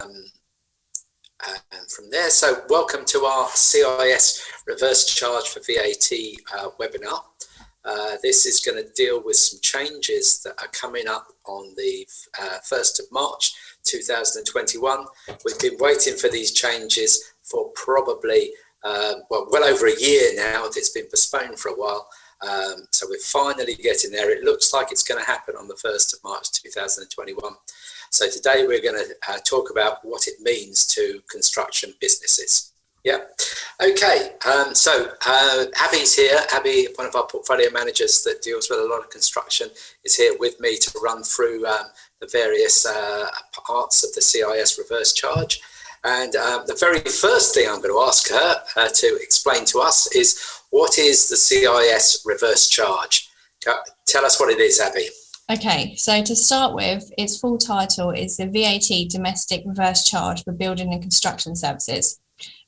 and from there, so welcome to our CIS Reverse Charge for VAT webinar. This is going to deal with some changes that are coming up on the 1st of March 2021. We've been waiting for these changes for probably well over a year now. It's been postponed for a while, so we're finally getting there. It looks like it's going to happen on the 1st of March 2021. So today we're going to talk about what it means to construction businesses. Yeah. Okay. So Abby's here. Abby, one of our portfolio managers that deals with a lot of construction, is here with me to run through the various parts of the CIS reverse charge. And the very first thing I'm going to ask her to explain to us is, what is the CIS reverse charge? Tell us what it is, Abby. Okay, so to start with, its full title is the VAT Domestic Reverse Charge for Building and Construction Services.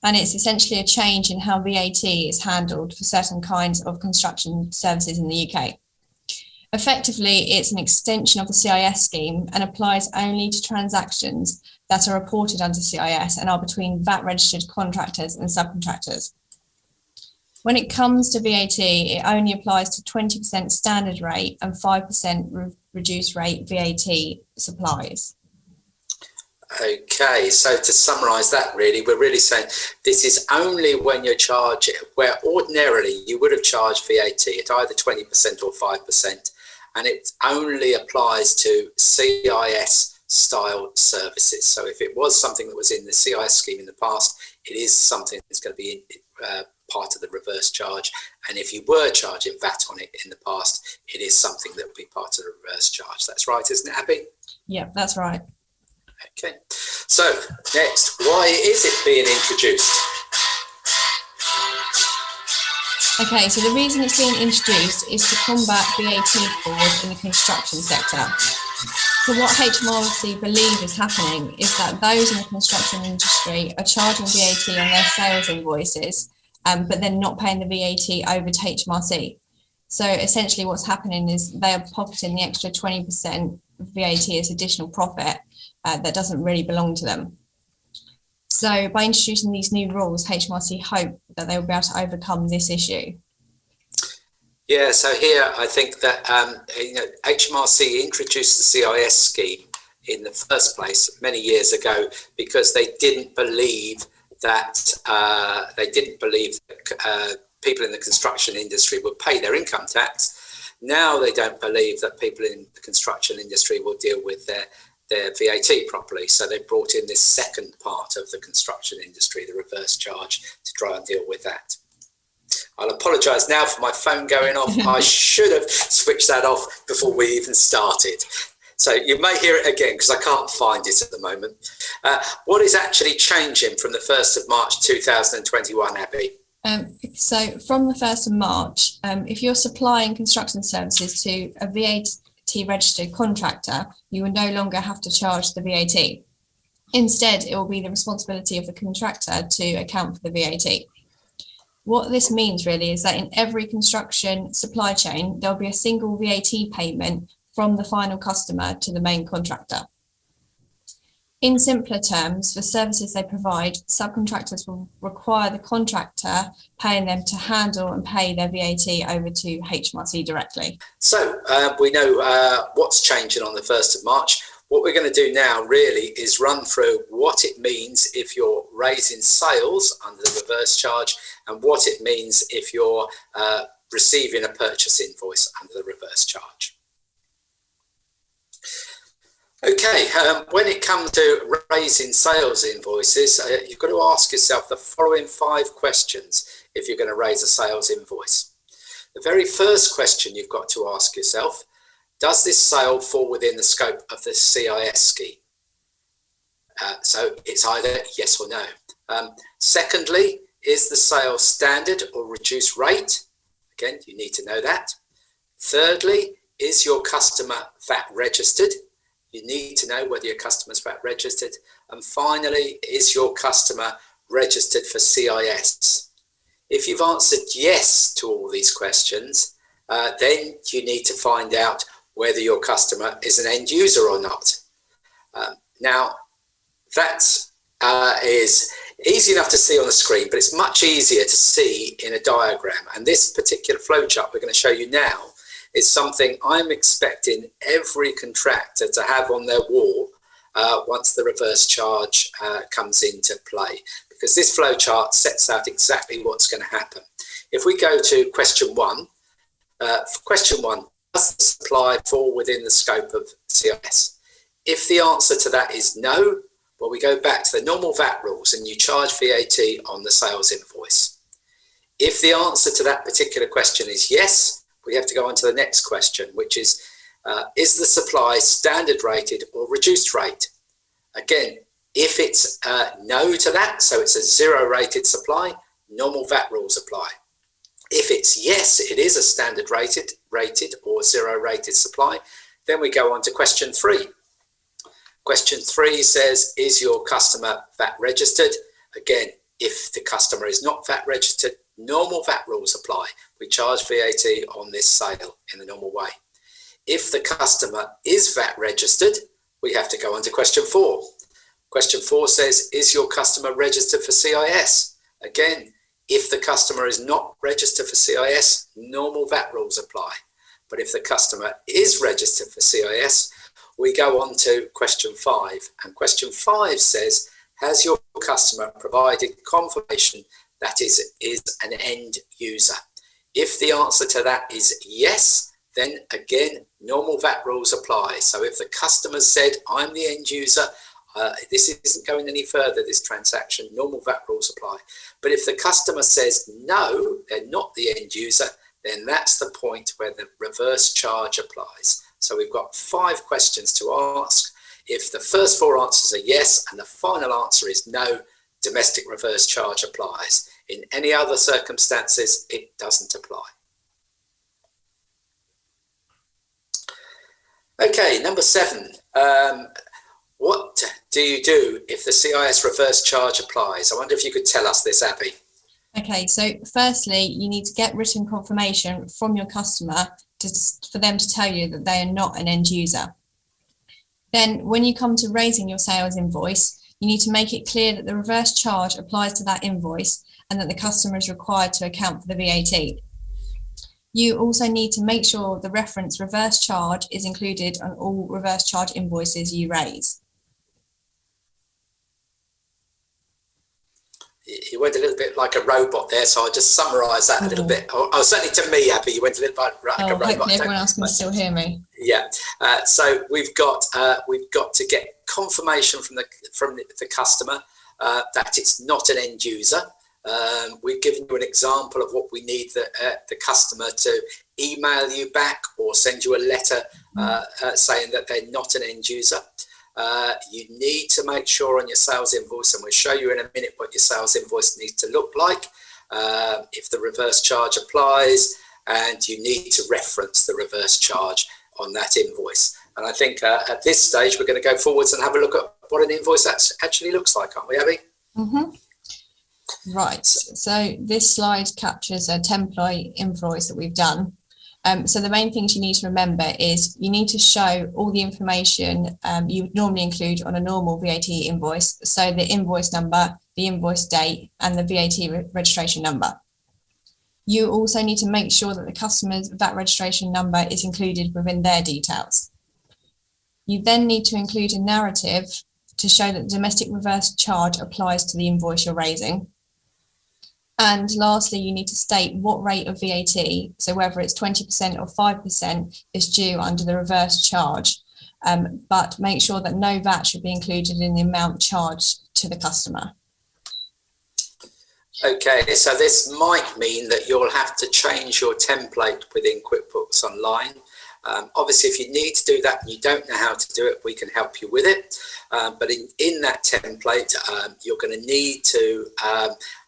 And it's essentially a change in how VAT is handled for certain kinds of construction services in the UK. Effectively, it's an extension of the CIS scheme and applies only to transactions that are reported under CIS and are between VAT registered contractors and subcontractors. When it comes to VAT, it only applies to 20% standard rate and 5% reduced rate VAT supplies. Okay, so to summarise that, really, we're really saying this is only when you're charging, where ordinarily you would have charged VAT at either 20% or 5%, and it only applies to CIS style services. So if it was something that was in the CIS scheme in the past, it is something that's going to be part of the reverse charge. And if you were charging VAT on it in the past, it is something that would be part of the reverse charge. That's right, isn't it, Abby? Yeah, that's right. Okay, so next, why is it being introduced? Okay, so the reason it's being introduced is to combat VAT fraud in the construction sector. So what HMRC believe is happening is that those in the construction industry are charging VAT on their sales invoices, but then not paying the VAT over to HMRC. So essentially what's happening is they are pocketing the extra 20% VAT as additional profit that doesn't really belong to them. So by introducing these new rules, HMRC hope that they will be able to overcome this issue. Yeah, so here I think that HMRC introduced the CIS scheme in the first place many years ago because they didn't believe that people in the construction industry would pay their income tax. Now they don't believe that people in the construction industry will deal with their VAT properly. So they brought in this second part of the construction industry, the reverse charge, to try and deal with that. I'll apologise now for my phone going off. I should have switched that off before we even started. So you may hear it again because I can't find it at the moment. What is actually changing from the 1st of March 2021, Abby? So from the 1st of March, if you're supplying construction services to a VAT registered contractor, you will no longer have to charge the VAT. Instead, it will be the responsibility of the contractor to account for the VAT. What this means really is that in every construction supply chain, there'll be a single VAT payment from the final customer to the main contractor. In simpler terms, for services they provide, subcontractors will require the contractor paying them to handle and pay their VAT over to HMRC directly. So we know what's changing on the 1st of March. What we're going to do now really is run through what it means if you're raising sales under the reverse charge and what it means if you're receiving a purchase invoice under the reverse charge. Okay, when it comes to raising sales invoices, you've got to ask yourself the following 5 questions if you're going to raise a sales invoice. The very first question you've got to ask yourself: does this sale fall within the scope of the CIS scheme? So it's either yes or no. Secondly, is the sale standard or reduced rate? Again, you need to know that. Thirdly, is your customer VAT registered? You need to know whether your customer's VAT registered. And finally, is your customer registered for CIS? If you've answered yes to all these questions, then you need to find out whether your customer is an end user or not. Now, that is easy enough to see on the screen, but it's much easier to see in a diagram. And this particular flowchart we're going to show you now is something I'm expecting every contractor to have on their wall once the reverse charge comes into play, because this flowchart sets out exactly what's going to happen. If we go to question one, does the supply fall within the scope of CIS? If the answer to that is no, well, we go back to the normal VAT rules and you charge VAT on the sales invoice. If the answer to that particular question is yes, we have to go on to the next question, which is the supply standard rated or reduced rate? Again, if it's no to that, so it's a 0 rated supply, normal VAT rules apply. If it's yes, it is a standard rated or 0 rated supply, then we go on to question 3. Question 3 says, is your customer VAT registered? Again, if the customer is not VAT registered, normal VAT rules apply. We charge VAT on this sale in the normal way. If the customer is VAT registered, we have to go on to question 4. Question 4 says, is your customer registered for CIS? Again, if the customer is not registered for CIS, normal VAT rules apply. But if the customer is registered for CIS, we go on to question 5. And question 5 says, has your customer provided confirmation that is an end user? If the answer to that is yes, then again, normal VAT rules apply. So if the customer said, I'm the end user, this isn't going any further, this transaction, normal VAT rules apply. But if the customer says, no, they're not the end user, then that's the point where the reverse charge applies. So we've got 5 questions to ask. If the first 4 answers are yes, and the final answer is no, domestic reverse charge applies. In any other circumstances, it doesn't apply. Okay, number 7. What do you do if the CIS reverse charge applies? I wonder if you could tell us this, Abby. Okay, so firstly, you need to get written confirmation from your customer for them to tell you that they are not an end user. Then when you come to raising your sales invoice, you need to make it clear that the reverse charge applies to that invoice and that the customer is required to account for the VAT. You also need to make sure the reference reverse charge is included on all reverse charge invoices you raise. You went a little bit like a robot there, so I'll just summarise that a little bit. Oh, certainly to me, Abby, you went a little bit like a robot. Hopefully everyone else can still hear me. Yeah. So we've got to get confirmation from the customer that it's not an end user. We've given you an example of what we need the customer to email you back or send you a letter saying that they're not an end user. You need to make sure on your sales invoice, and we'll show you in a minute what your sales invoice needs to look like, if the reverse charge applies, and you need to reference the reverse charge on that invoice. And I think at this stage we're going to go forwards and have a look at what an invoice actually looks like, aren't we, Abby? Right, so this slide captures a template invoice that we've done. So the main things you need to remember is you need to show all the information you would normally include on a normal VAT invoice. So the invoice number, the invoice date, and the VAT registration number. You also need to make sure that the customer's VAT registration number is included within their details. You then need to include a narrative to show that the domestic reverse charge applies to the invoice you're raising. And lastly, you need to state what rate of VAT, so whether it's 20% or 5%, is due under the reverse charge, but make sure that no VAT should be included in the amount charged to the customer. Okay, so this might mean that you'll have to change your template within QuickBooks Online. Obviously, if you need to do that and you don't know how to do it, we can help you with it. But in that template, you're going to need to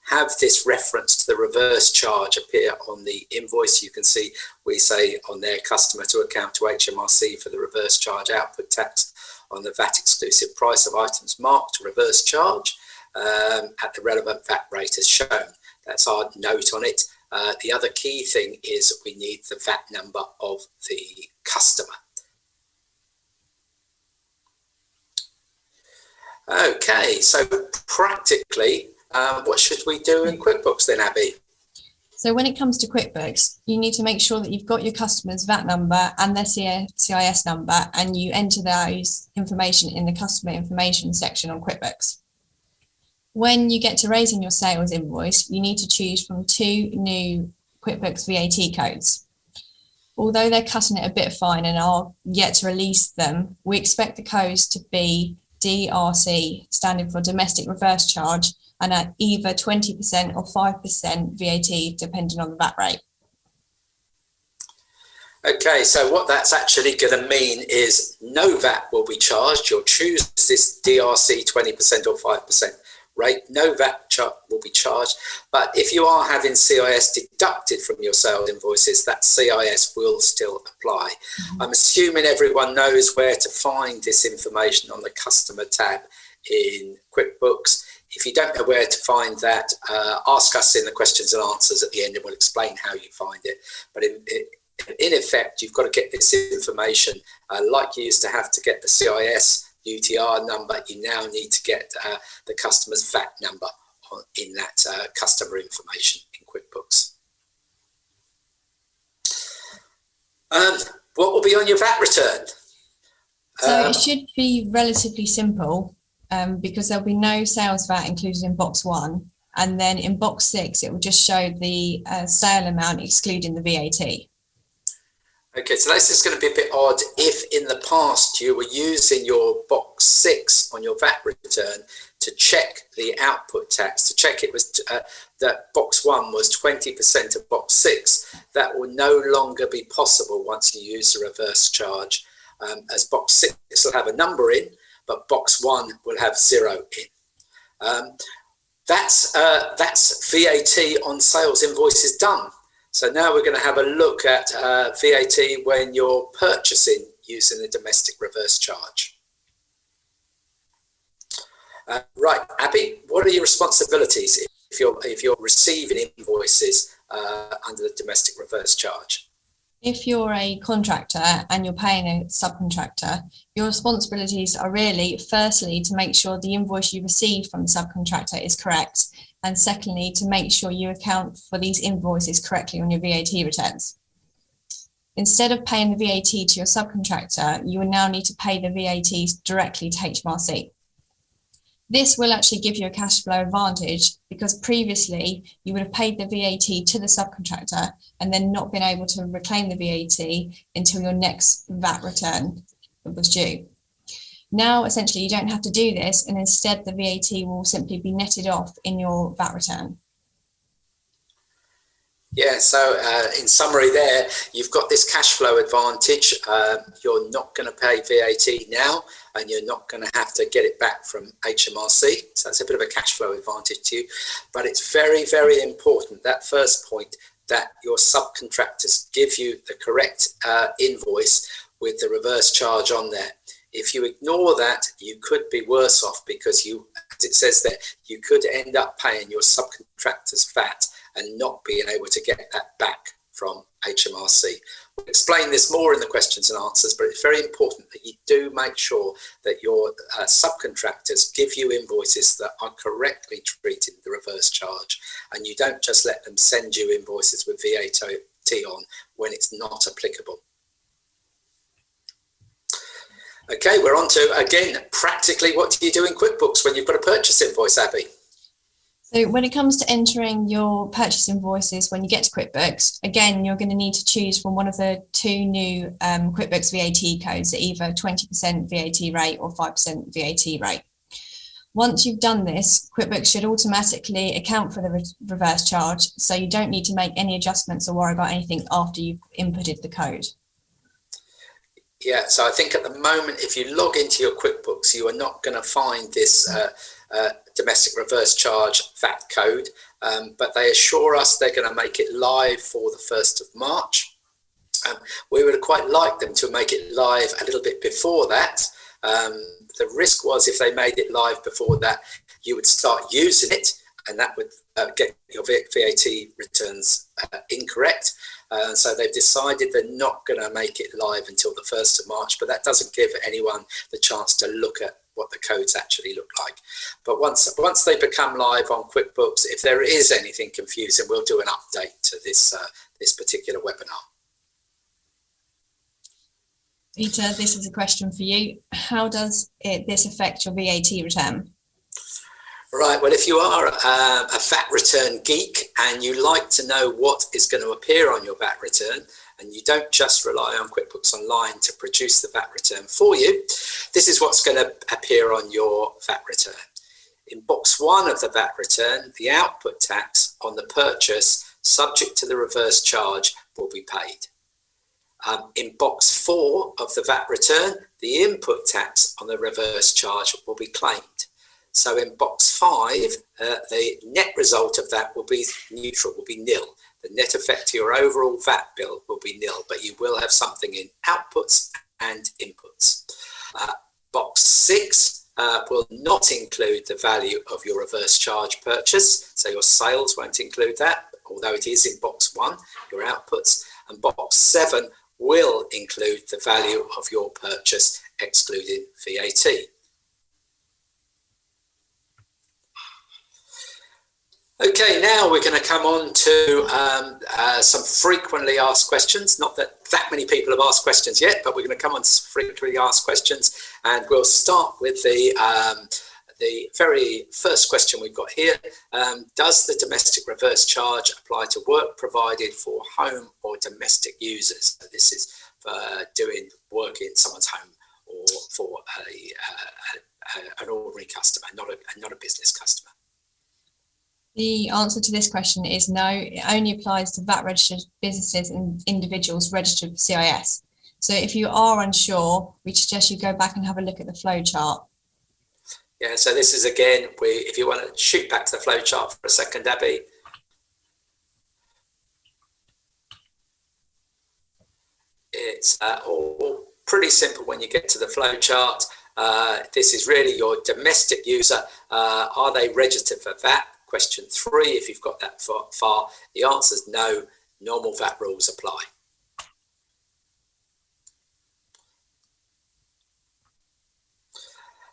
have this reference to the reverse charge appear on the invoice. You can see we say on there, customer to account to HMRC for the reverse charge output tax on the VAT exclusive price of items marked reverse charge at the relevant VAT rate as shown. That's our note on it. The other key thing is we need the VAT number of the customer. Okay, so practically, what should we do in QuickBooks then, Abby? So when it comes to QuickBooks, you need to make sure that you've got your customer's VAT number and their CIS number, and you enter those information in the customer information section on QuickBooks. When you get to raising your sales invoice, you need to choose from two new QuickBooks VAT codes. Although they're cutting it a bit fine and are yet to release them, we expect the codes to be DRC, standing for Domestic Reverse Charge, and at either 20% or 5% VAT, depending on the VAT rate. Okay, so what that's actually going to mean is no VAT will be charged. You'll choose this DRC 20% or 5% rate. No VAT will be charged. But if you are having CIS deducted from your sales invoices, that CIS will still apply. I'm assuming everyone knows where to find this information on the customer tab in QuickBooks. If you don't know where to find that, ask us in the questions and answers at the end and we'll explain how you find it. But in effect, you've got to get this information like you used to have to get the CIS UTR number. You now need to get the customer's VAT number in that customer information in QuickBooks. What will be on your VAT return? So it should be relatively simple. Because there'll be no sales VAT included in box 1, and then in box 6 it will just show the sale amount excluding the VAT. Okay, so this is going to be a bit odd if in the past you were using your box 6 on your VAT return to check the output tax, to check it was that box 1 was 20% of box 6. That will no longer be possible once you use the reverse charge, as box 6 will have a number in, but box 1 will have 0 in. That's VAT on sales invoices done. So now we're going to have a look at VAT when you're purchasing using the domestic reverse charge. Right, Abby, what are your responsibilities if you're receiving invoices under the domestic reverse charge? If you're a contractor and you're paying a subcontractor, your responsibilities are really, firstly, to make sure the invoice you receive from the subcontractor is correct, and secondly, to make sure you account for these invoices correctly on your VAT returns. Instead of paying the VAT to your subcontractor, you will now need to pay the VAT directly to HMRC. This will actually give you a cash flow advantage because previously you would have paid the VAT to the subcontractor and then not been able to reclaim the VAT until your next VAT return was due. Now, essentially, you don't have to do this, and instead the VAT will simply be netted off in your VAT return. Yeah, so in summary there, you've got this cash flow advantage. You're not going to pay VAT now, and you're not going to have to get it back from HMRC. So that's a bit of a cash flow advantage to you. But it's very, very important, that first point, that your subcontractors give you the correct invoice with the reverse charge on there. If you ignore that, you could be worse off because you, as it says there, you could end up paying your subcontractor's VAT and not being able to get that back from HMRC. We'll explain this more in the questions and answers, but it's very important that you do make sure that your subcontractors give you invoices that are correctly treating the reverse charge, and you don't just let them send you invoices with VAT on when it's not applicable. Okay, we're on to, again, practically what do you do in QuickBooks when you've got a purchase invoice, Abby? So when it comes to entering your purchase invoices when you get to QuickBooks, again, you're going to need to choose from one of the two new QuickBooks VAT codes, either 20% VAT rate or 5% VAT rate. Once you've done this, QuickBooks should automatically account for the reverse charge, so you don't need to make any adjustments or worry about anything after you've inputted the code. Yeah, so I think at the moment, if you log into your QuickBooks, you are not going to find this domestic reverse charge VAT code, but they assure us they're going to make it live for the 1st of March. We would quite like them to make it live a little bit before that. The risk was if they made it live before that, you would start using it, and that would get your VAT returns incorrect. So they've decided they're not going to make it live until the 1st of March, but that doesn't give anyone the chance to look at what the codes actually look like. But once they become live on QuickBooks, if there is anything confusing, we'll do an update to this particular webinar. Peter, this is a question for you. How does this affect your VAT return? Right, well, if you are a VAT return geek and you like to know what is going to appear on your VAT return, and you don't just rely on QuickBooks Online to produce the VAT return for you, this is what's going to appear on your VAT return. In box 1 of the VAT return, the output tax on the purchase subject to the reverse charge will be paid. In box 4 of the VAT return, the input tax on the reverse charge will be claimed. So in box 5, the net result of that will be neutral, will be nil. The net effect to your overall VAT bill will be nil, but you will have something in outputs and inputs. Box 6 will not include the value of your reverse charge purchase, so your sales won't include that, although it is in box 1, your outputs. And box 7 will include the value of your purchase, excluding VAT. Okay, now we're going to come on to some frequently asked questions. Not that many people have asked questions yet, but we're going to come on to some frequently asked questions, and we'll start with the very first question we've got here. Does the domestic reverse charge apply to work provided for home or domestic users? So this is for doing work in someone's home or for an ordinary customer, not a business customer. The answer to this question is no. It only applies to VAT registered businesses and individuals registered for CIS. So if you are unsure, we suggest you go back and have a look at the flow chart. Yeah, so this is again, if you want to shoot back to the flow chart for a second, Abby. It's all pretty simple when you get to the flow chart. This is really your domestic user. Are they registered for VAT? Question 3, if you've got that far, the answer is no, normal VAT rules apply.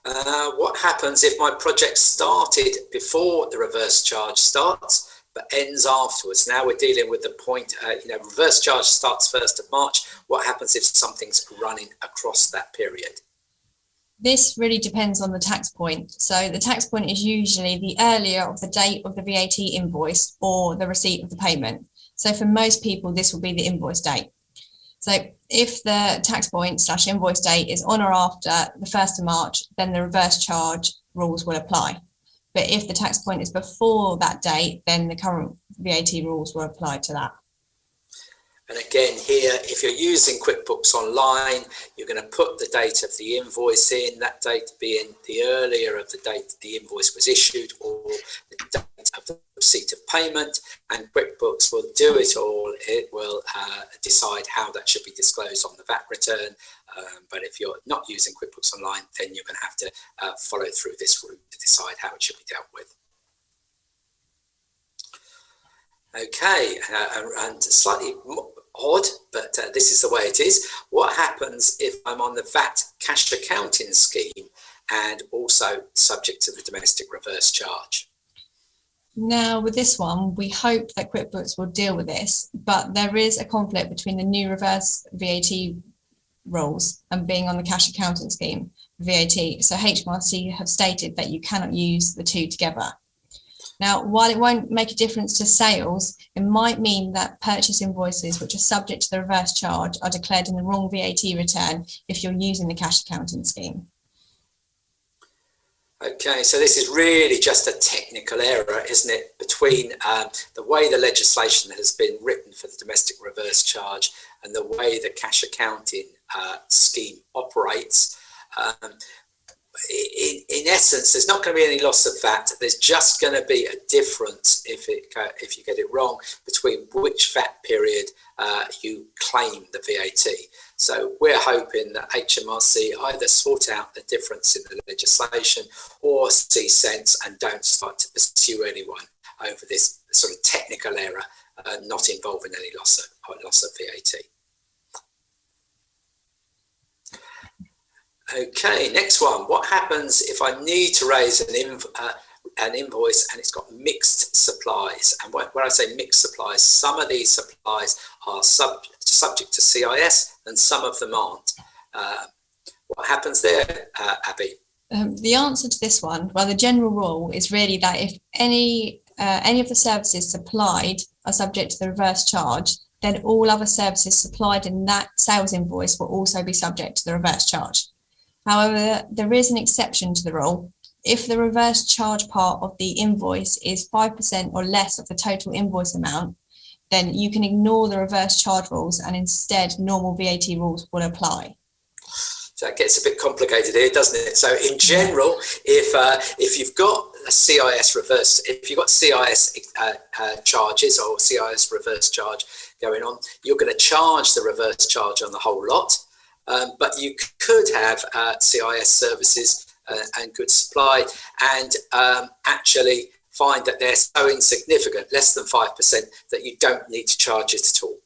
What happens if my project started before the reverse charge starts but ends afterwards? Now we're dealing with the point, reverse charge starts 1st of March. What happens if something's running across that period? This really depends on the tax point. So the tax point is usually the earlier of the date of the VAT invoice or the receipt of the payment. So for most people, this will be the invoice date. So if the tax point / invoice date is on or after the 1st of March, then the reverse charge rules will apply. But if the tax point is before that date, then the current VAT rules will apply to that. And again here, if you're using QuickBooks Online, you're going to put the date of the invoice in, that date being the earlier of the date the invoice was issued or the date of the receipt of payment, and QuickBooks will do it all. It will decide how that should be disclosed on the VAT return. But if you're not using QuickBooks Online, then you're going to have to follow through this route to decide how it should be dealt with. Okay, and slightly odd, but this is the way it is. What happens if I'm on the VAT cash accounting scheme and also subject to the domestic reverse charge? Now with this one, we hope that QuickBooks will deal with this, but there is a conflict between the new reverse VAT rules and being on the cash accounting scheme VAT. So HMRC have stated that you cannot use the two together. Now, while it won't make a difference to sales, it might mean that purchase invoices which are subject to the reverse charge are declared in the wrong VAT return if you're using the cash accounting scheme. Okay, so this is really just a technical error, isn't it, between the way the legislation has been written for the domestic reverse charge and the way the cash accounting scheme operates. In essence, there's not going to be any loss of VAT. There's just going to be a difference if you get it wrong between which VAT period you claim the VAT. So we're hoping that HMRC either sort out the difference in the legislation or see sense and don't start to pursue anyone over this sort of technical error, not involving any loss of VAT. Okay, next one. What happens if I need to raise an invoice and it's got mixed supplies? And when I say mixed supplies, some of these supplies are subject to CIS and some of them aren't. What happens there, Abby? The answer to this one, well, the general rule is really that if any of the services supplied are subject to the reverse charge, then all other services supplied in that sales invoice will also be subject to the reverse charge. However, there is an exception to the rule. If the reverse charge part of the invoice is 5% or less of the total invoice amount, then you can ignore the reverse charge rules and instead normal VAT rules will apply. So it gets a bit complicated here, doesn't it? So in general, if you've got a CIS reverse, if you've got CIS charges or CIS reverse charge going on, you're going to charge the reverse charge on the whole lot. But you could have CIS services and goods supplied and actually find that they're so insignificant, less than 5%, that you don't need to charge it at all.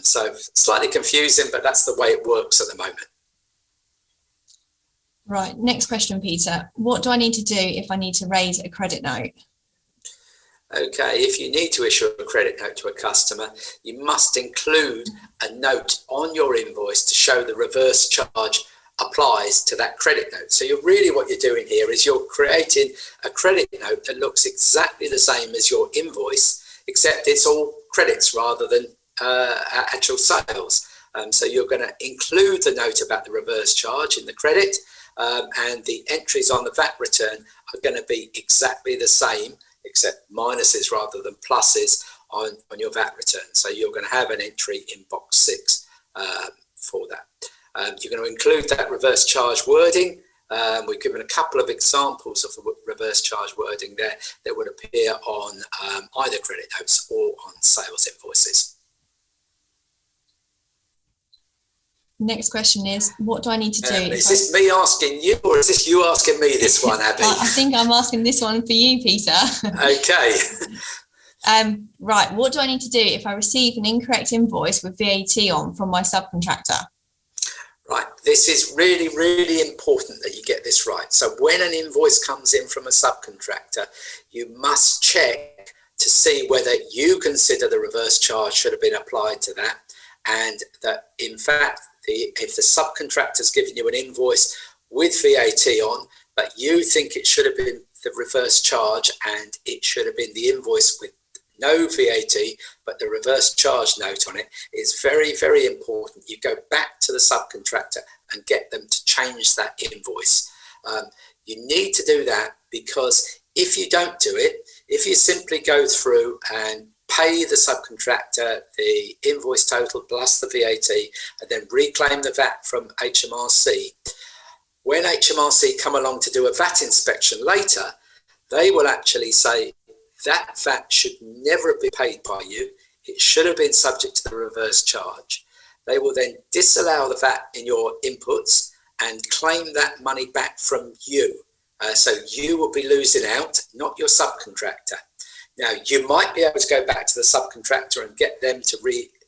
So slightly confusing, but that's the way it works at the moment. Right, next question, Peter. What do I need to do if I need to raise a credit note? Okay, if you need to issue a credit note to a customer, you must include a note on your invoice to show the reverse charge applies to that credit note. So what you're doing here is you're creating a credit note that looks exactly the same as your invoice, except it's all credits rather than actual sales. So you're going to include the note about the reverse charge in the credit, and the entries on the VAT return are going to be exactly the same, except minuses rather than pluses on your VAT return. So you're going to have an entry in box 6 for that. You're going to include that reverse charge wording. We've given a couple of examples of the reverse charge wording there that would appear on either credit notes or on sales invoices. Next question is, what do I need to do? Is this me asking you, or is this you asking me this one, Abby? I think I'm asking this one for you, Peter. Okay. Right, what do I need to do if I receive an incorrect invoice with VAT on from my subcontractor? Right, this is really, really important that you get this right. So when an invoice comes in from a subcontractor, you must check to see whether you consider the reverse charge should have been applied to that, and that in fact, if the subcontractor's given you an invoice with VAT on, but you think it should have been the reverse charge and it should have been the invoice with no VAT, but the reverse charge note on it, it's very, very important you go back to the subcontractor and get them to change that invoice. You need to do that because if you don't do it, if you simply go through and pay the subcontractor the invoice total plus the VAT and then reclaim the VAT from HMRC, when HMRC come along to do a VAT inspection later, they will actually say that VAT should never have been paid by you. It should have been subject to the reverse charge. They will then disallow the VAT in your inputs and claim that money back from you. So you will be losing out, not your subcontractor. Now, you might be able to go back to the subcontractor and get them to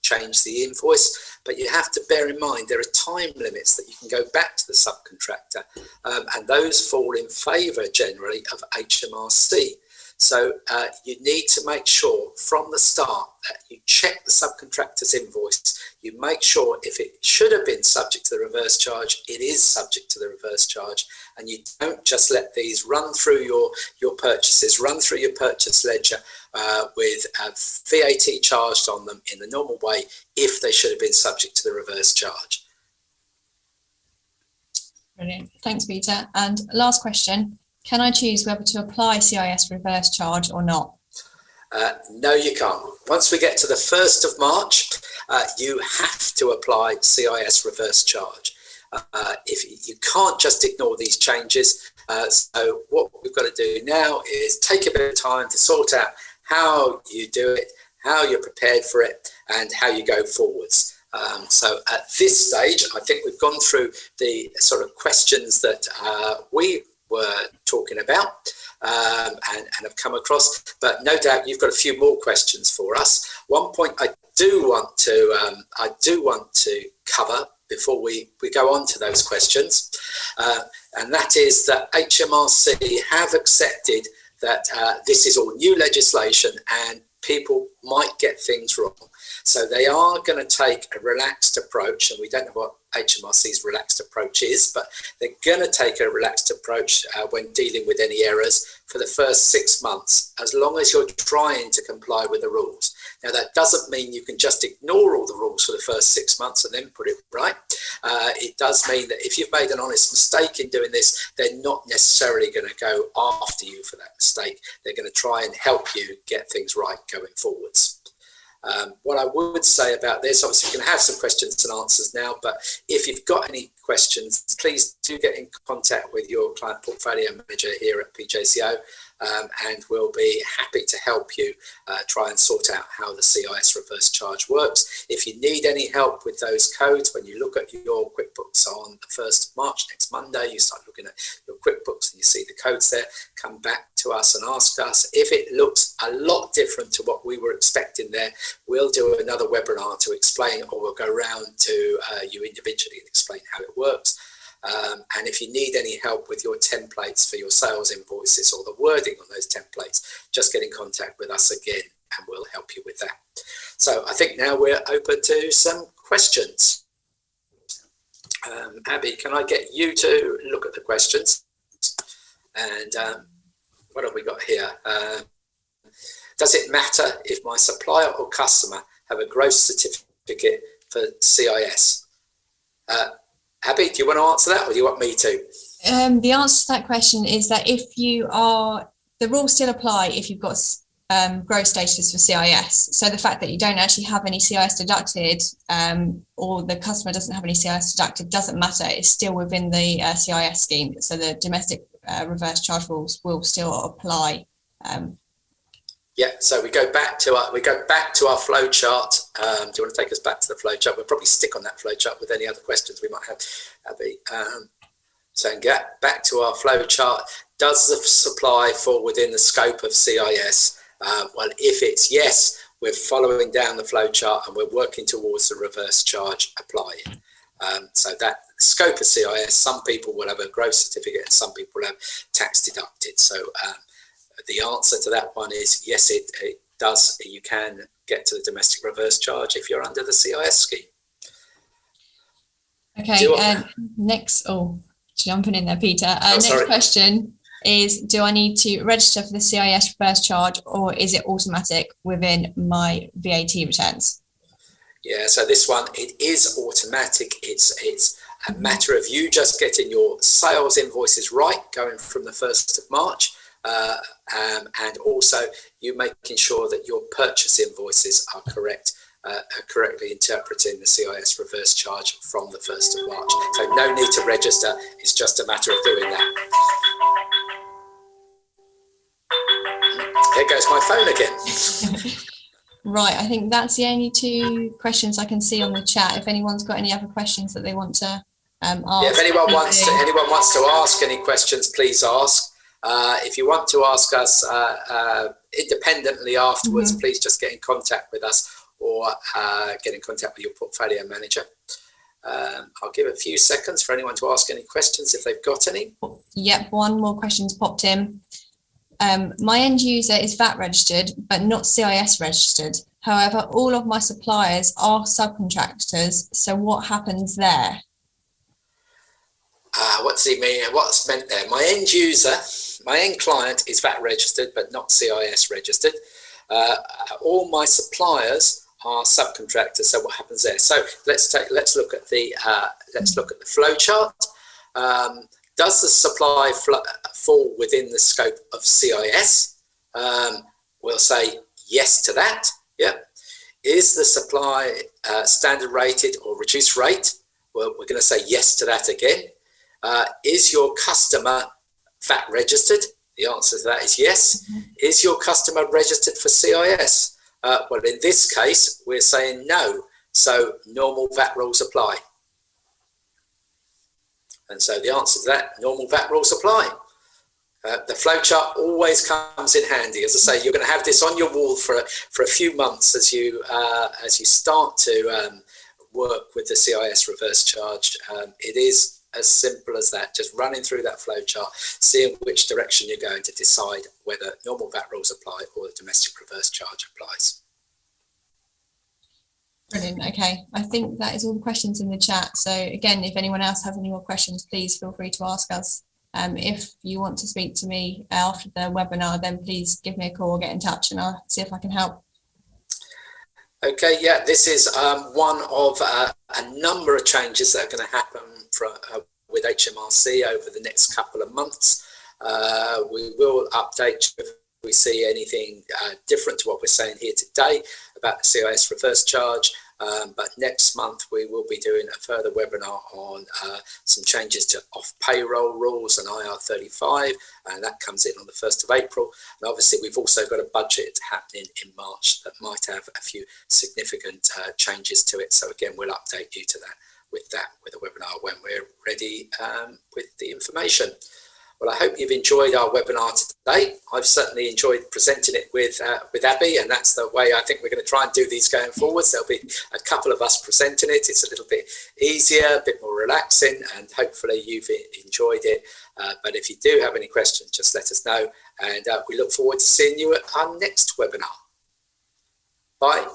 change the invoice, but you have to bear in mind there are time limits that you can go back to the subcontractor, and those fall in favour generally of HMRC. So you need to make sure from the start that you check the subcontractor's invoice. You make sure if it should have been subject to the reverse charge, it is subject to the reverse charge. And you don't just let these run through your purchases, run through your purchase ledger with VAT charged on them in the normal way if they should have been subject to the reverse charge. Brilliant. Thanks, Peter. And last question. Can I choose whether to apply CIS reverse charge or not? No, you can't. Once we get to the 1st of March, you have to apply CIS reverse charge. If you can't just ignore these changes. So what we've got to do now is take a bit of time to sort out how you do it, how you're prepared for it, and how you go forwards. So at this stage, I think we've gone through the sort of questions that we were talking about and have come across, but no doubt you've got a few more questions for us. One point I do want to cover before we go on to those questions, and that is that HMRC have accepted that this is all new legislation and people might get things wrong. So they are going to take a relaxed approach, and we don't know what HMRC's relaxed approach is, but they're going to take a relaxed approach when dealing with any errors for the first 6 months, as long as you're trying to comply with the rules. Now, that doesn't mean you can just ignore all the rules for the first 6 months and then put it right. It does mean that if you've made an honest mistake in doing this, they're not necessarily going to go after you for that mistake. They're going to try and help you get things right going forwards. What I would say about this, obviously we're going to have some questions and answers now, but if you've got any questions, please do get in contact with your client portfolio manager here at PJCO, and we'll be happy to help you try and sort out how the CIS reverse charge works. If you need any help with those codes, when you look at your Quickbooks on the 1st of March, next Monday, you start looking at your Quickbooks and you see the codes there, come back to us and ask us. If it looks a lot different to what we were expecting there, we'll do another webinar to explain, or we'll go round to you individually and explain how it works. And if you need any help with your templates for your sales invoices or the wording on those templates, just get in contact with us again and we'll help you with that. So I think now we're open to some questions. Abby, can I get you to look at the questions? And what have we got here? Does it matter if my supplier or customer have a gross certificate for CIS? Abby, do you want to answer that, or do you want me to? The answer to that question is that if you are, the rules still apply if you've got gross status for CIS. So the fact that you don't actually have any CIS deducted, or the customer doesn't have any CIS deducted, doesn't matter. It's still within the CIS scheme. So the domestic reverse charge rules will still apply. Yeah, so we go back to our flow chart. Do you want to take us back to the flow chart? We'll probably stick on that flow chart with any other questions we might have, Abby. So get back to our flow chart. Does the supply fall within the scope of CIS? Well, if it's yes, we're following down the flow chart and we're working towards the reverse charge applying. So that scope of CIS, some people will have a gross certificate and some people will have tax deducted. So the answer to that one is yes, it does. You can get to the domestic reverse charge if you're under the CIS scheme. Okay, next, jumping in there, Peter. Next question is, do I need to register for the CIS reverse charge, or is it automatic within my VAT returns? Yeah, so this one, it is automatic. It's a matter of you just getting your sales invoices right, going from the 1st of March. And also you making sure that your purchase invoices are correct, correctly interpreting the CIS reverse charge from the 1st of March. So no need to register, it's just a matter of doing that. There goes my phone again. Right, I think that's the only 2 questions I can see on the chat. If anyone's got any other questions that they want to ask. Yeah, if anyone wants to ask any questions, please ask. If you want to ask us independently afterwards, please just get in contact with us, or get in contact with your portfolio manager. I'll give a few seconds for anyone to ask any questions if they've got any. Yep, one more question's popped in. My end user is VAT registered, but not CIS registered. However, all of my suppliers are subcontractors. So what happens there? What's he mean? What's meant there? My end user, my end client is VAT registered, but not CIS registered. All my suppliers are subcontractors. So what happens there? So let's look at the flow chart. Does the supply fall within the scope of CIS? We'll say yes to that. Yeah. Is the supply standard rated or reduced rate? Well, we're going to say yes to that again. Is your customer VAT registered? The answer to that is yes. Is your customer registered for CIS? Well, in this case, we're saying no. So normal VAT rules apply. And so the answer to that, normal VAT rules apply. The flowchart always comes in handy. As I say, you're going to have this on your wall for a few months as you start to work with the CIS reverse charge. It is as simple as that, just running through that flow chart, seeing which direction you're going to decide whether normal VAT rules apply or the domestic reverse charge applies. Brilliant. Okay, I think that is all the questions in the chat. So again, if anyone else has any more questions, please feel free to ask us. If you want to speak to me after the webinar, then please give me a call or get in touch and I'll see if I can help. Okay, yeah, this is one of a number of changes that are going to happen with HMRC over the next couple of months. We will update you if we see anything different to what we're saying here today about the CIS reverse charge. But next month we will be doing a further webinar on some changes to off-payroll rules and IR35, and that comes in on the 1st of April. And obviously we've also got a budget happening in March that might have a few significant changes to it. So again, we'll update you to that with a webinar when we're ready with the information. Well, I hope you've enjoyed our webinar today. I've certainly enjoyed presenting it with Abby, and that's the way I think we're going to try and do these going forwards. There'll be a couple of us presenting it. It's a little bit easier, a bit more relaxing, and hopefully you've enjoyed it. But if you do have any questions, just let us know, and we look forward to seeing you at our next webinar. Bye.